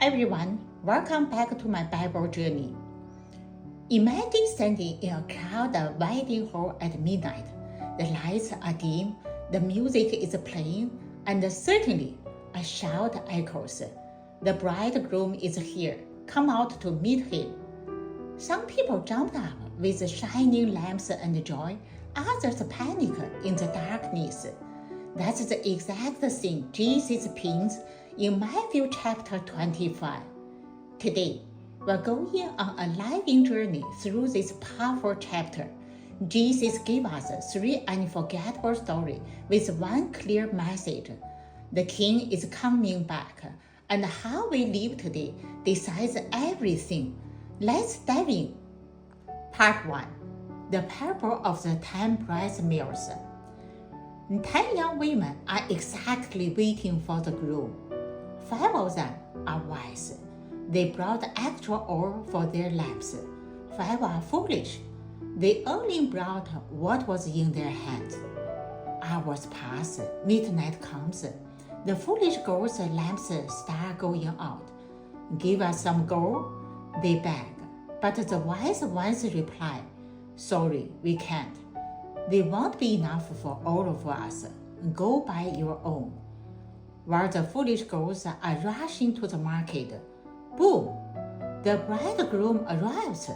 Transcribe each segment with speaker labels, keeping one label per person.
Speaker 1: everyone, welcome back to my Bible journey. Imagine standing in a crowded wedding hall at midnight. The lights are dim, the music is playing, and certainly a shout echoes. The bridegroom is here, come out to meet him. Some people jumped up with shining lamps and joy, others panic in the darkness. That's the exact thing Jesus pins in Matthew chapter 25. Today, we're going on a living journey through this powerful chapter. Jesus gave us three unforgettable stories with one clear message. The King is coming back, and how we live today decides everything. Let's dive in. Part 1. The Parable of the 10 Bridesmaids. 10 young women are exactly waiting for the groom. 5 of them are wise. They brought extra oil for their lamps. 5 are foolish. They only brought what was in their hands. Hours pass, midnight comes. The foolish girls' lamps start going out. Give us some gold, they beg. But the wise ones reply, sorry, we can't. They won't be enough for all of us. Go buy your own. While the foolish girls are rushing to the market, boom! The bridegroom arrives.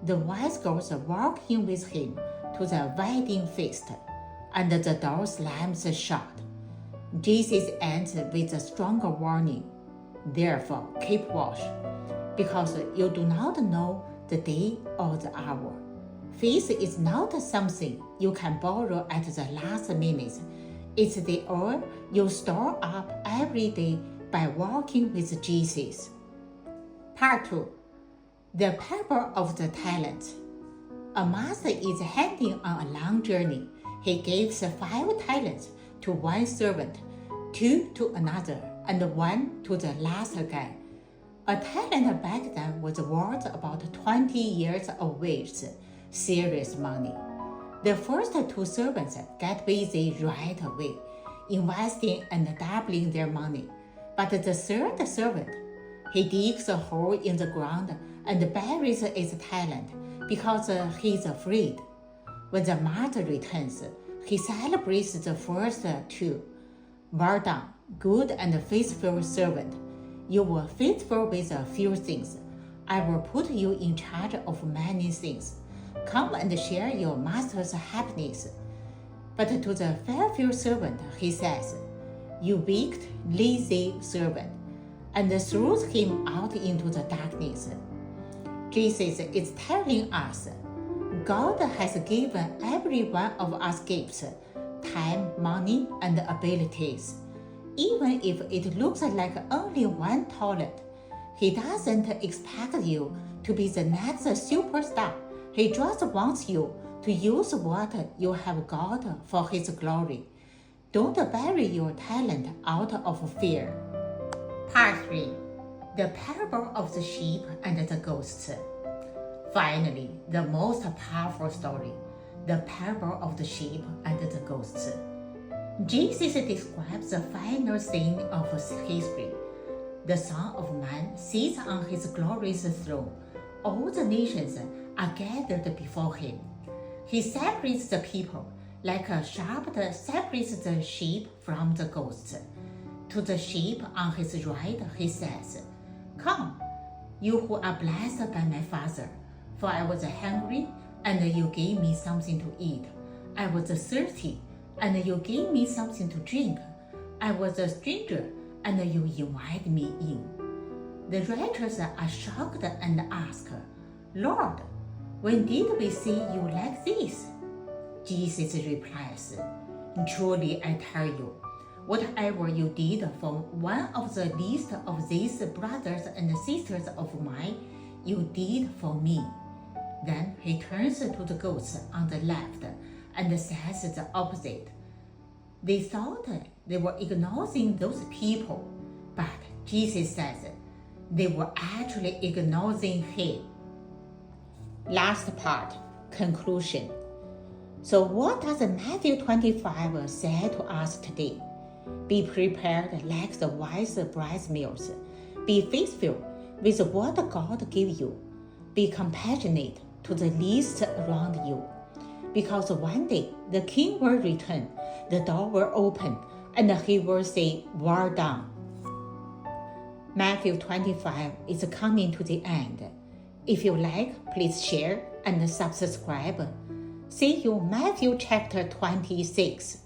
Speaker 1: The wise girls walk in with him to the wedding feast, and the door slams shut. Jesus ends with a stronger warning. Therefore, keep watch, because you do not know the day or the hour. Faith is not something you can borrow at the last minute. It's the oil you store up every day by walking with Jesus. Part 2. The Parable of the Talents. A master is heading on a long journey. He gives 5 talents to one servant, 2 to another, and 1 to the last guy. A talent back then was worth about 20 years of wages, serious money. The first 2 servants get busy right away, investing and doubling their money. But the third servant, he digs a hole in the ground and buries his talent because he's afraid. When the master returns, he celebrates the first 2. Well done, good and faithful servant. You were faithful with a few things. I will put you in charge of many things. Come and share your master's happiness. But to the faithful servant, he says, you wicked, lazy servant, and throws him out into the darkness. Jesus is telling us, God has given every one of us gifts, time, money, and abilities. Even if it looks like only one talent, He doesn't expect you to be the next superstar. He just wants you to use what you have got for His glory. Don't bury your talent out of fear. Part 3. The Parable of the Sheep and the Goats. Finally, the most powerful story, the Parable of the Sheep and the Goats. Jesus describes the final scene of history. The Son of Man sits on His glorious throne. All the nations are gathered before Him. He separates the people like a shepherd separates the sheep from the goats. To the sheep on His right, He says, come, you who are blessed by my Father, for I was hungry, and you gave me something to eat. I was thirsty, and you gave me something to drink. I was a stranger, and you invited me in. The righteous are shocked and ask, Lord, when did we see you like this? Jesus replies, truly I tell you, whatever you did for one of the least of these brothers and sisters of mine, you did for me. Then he turns to the goats on the left and says the opposite. They thought they were ignoring those people, but Jesus says they were actually ignoring Him. Last part, conclusion. So what does Matthew 25 say to us today? Be prepared like the wise bridesmaids. Be faithful with what God gave you. Be compassionate to the least around you. Because one day the King will return, the door will open, and he will say, "Well done." Matthew 25 is coming to the end. If you like, please share and subscribe. See you Matthew chapter 26.